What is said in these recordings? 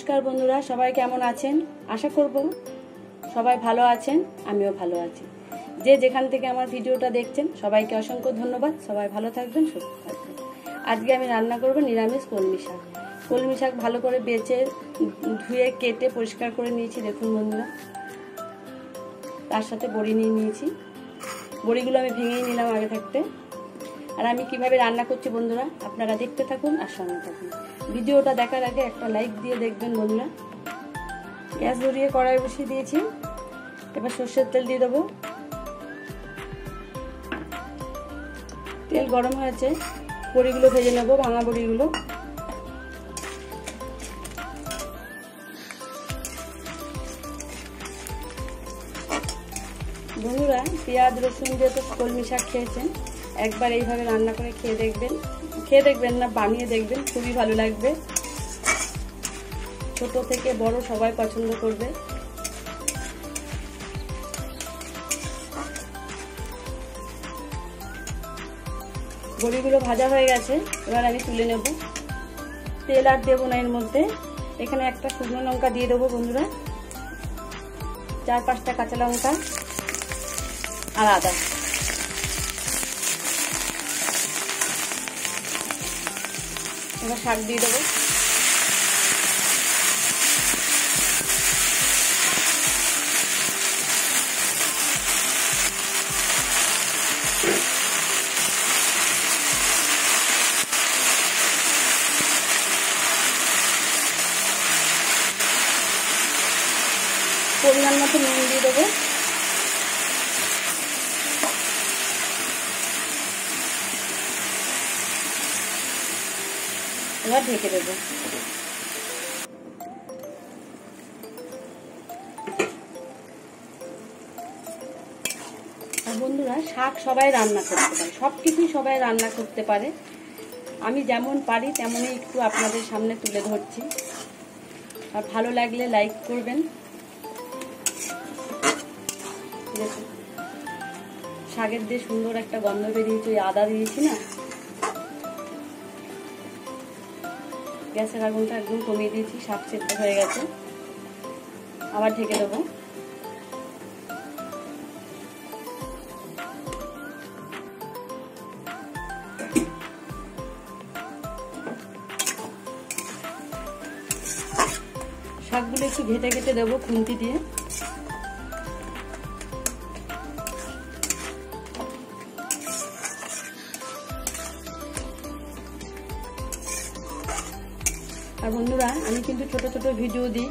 নমস্কার বন্ধুরা, সবাই কেমন আছেন? আশা করব সবাই ভালো আছেন, আমিও ভালো আছি। যে যেখান থেকে আমার ভিডিওটা দেখছেন সবাইকে অসংখ্য ধন্যবাদ। সবাই ভালো থাকবেন, সুস্থ থাকবেন। আজকে আমি রান্না করব নিরামিষ কলমি শাক। কলমি শাক ভালো করে বেছে ধুয়ে কেটে পরিষ্কার করে নিয়েছি, দেখুন বন্ধুরা। তার সাথে বড়ি নিয়ে নিয়েছি, বড়িগুলো আমি ভেঙেই নিলাম আগে থাকতে। আর আমি কিভাবে রান্না করছি বন্ধুরা, আপনারা দেখতে থাকুন আর সঙ্গে থাকুন। ভিডিওটা দেখার আগে একটা লাইক দিয়ে দেখবেন বন্ধুরা। গ্যাস ধরিয়ে কড়াই বসিয়ে দিয়েছি, এবার সর্ষের তেল দিয়ে দেবো। তেল গরম হয়েছে, বড়িগুলো ভেজে নেবো, ভাঙা বড়িগুলো। বন্ধুরা, পেঁয়াজ রসুন দিয়ে তো কলমি শাক খেয়েছেন, একবার এইভাবে রান্না করে খেয়ে দেখবেন না, বানিয়ে দেখবেন, খুবই ভালো লাগবে। ছোট থেকে বড় সবাই পছন্দ করবে। বড়িগুলো ভাজা হয়ে গেছে, এবার আমি তুলে নেব। তেল আর দেবো না এর মধ্যে। এখানে একটা শুকনো লঙ্কা দিয়ে দেবো বন্ধুরা, 4-5টা কাঁচা লঙ্কা আর আদা। এবার শাক দিয়ে দেবো। পরিমাণ মতো নুন দিয়ে দেবো। এবার ঢেকে দেবো। আর বন্ধুরা, শাক সবাই রান্না করতে পারে, সবকিছুই সবাই রান্না করতে পারে। আমি যেমন পারি তেমনই একটু আপনাদের সামনে তুলে ধরছি। আর ভালো লাগলে লাইক করবেন। দেখুন, শাকের দিয়ে সুন্দর একটা গন্ধ বেরিয়েছে, ওই আদা দিয়েছি না। গ্যাসের আগুনটা একদম কমিয়ে দিয়েছি, শাক সেদ্ধ হয়ে গেছে। আবার ঢেকে দেবো। শাকগুলো একটু ঘেটে ঘেটে দেবো খুন্তি দিয়ে। আর বন্ধুরা, আমি কিন্তু ছোট ছোট ভিডিও দিই,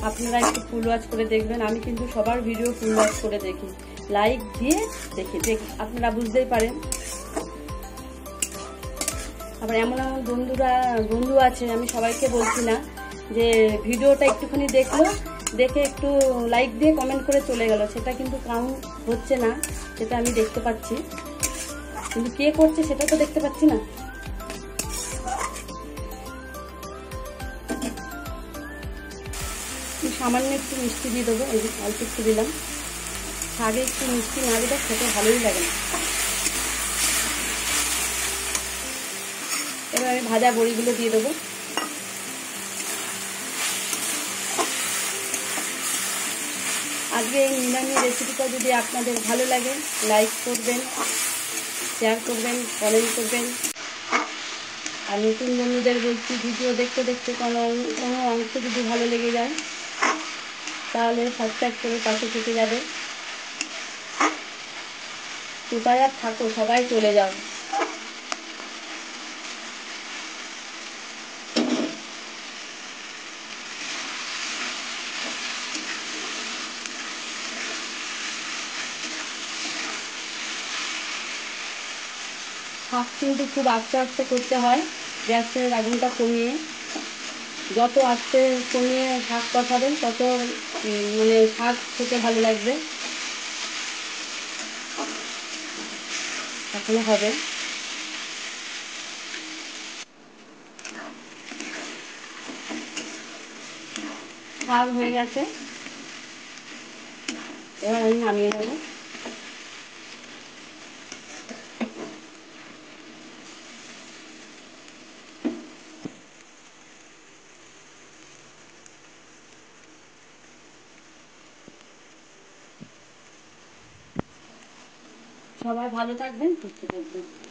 আপনারা একটু ফুল ওয়াচ করে দেখবেন। আমি কিন্তু সবার ভিডিও ফুল ওয়াচ করে দেখি, লাইক দিয়ে দেখি, আপনারা বুঝতেই পারেন। আবার এমন এমন বন্ধু আছে, আমি সবাইকে বলছি না, যে ভিডিওটা একটুখানি দেখলো, দেখে একটু লাইক দিয়ে কমেন্ট করে চলে গেল, সেটা কিন্তু কাউন্ট হচ্ছে না। সেটা আমি দেখতে পাচ্ছি, কিন্তু কে করছে সেটা তো দেখতে পাচ্ছি না। সামান্য একটু মিষ্টি দিয়ে দেবো, এই যে অল্প একটু দিলাম। শাকে একটু মিষ্টি না দিলে খেতে ভালোই লাগে না। এবার আমি ভাজা বড়িগুলো দিয়ে দেবো। আজকে এই নিরামিষ রেসিপিটা যদি আপনাদের ভালো লাগে, লাইক করবেন, শেয়ার করবেন, কমেন্ট করবেন। আর নতুন বন্ধুদের বলছি, ভিডিও দেখতে দেখতে কোনো অংশ যদি ভালো লেগে যায় তাহলে সাবস্ক্রাইব করে পাশে থেকে যাবে। কোথায় আর থাকো, সবাই চলে যাও। শাক কিন্তু খুব আস্তে আস্তে করতে হয়, গ্যাসের আগুনটা কমিয়ে। যত আস্তে কমিয়ে শাক কষাবেন তত শাক খেতে ভালো লাগবে। এখনো হবে। শাক হয়ে গেছে, এবার আমি নামিয়ে নেব। সবাই ভালো থাকবেন, সুস্থ থাকবেন।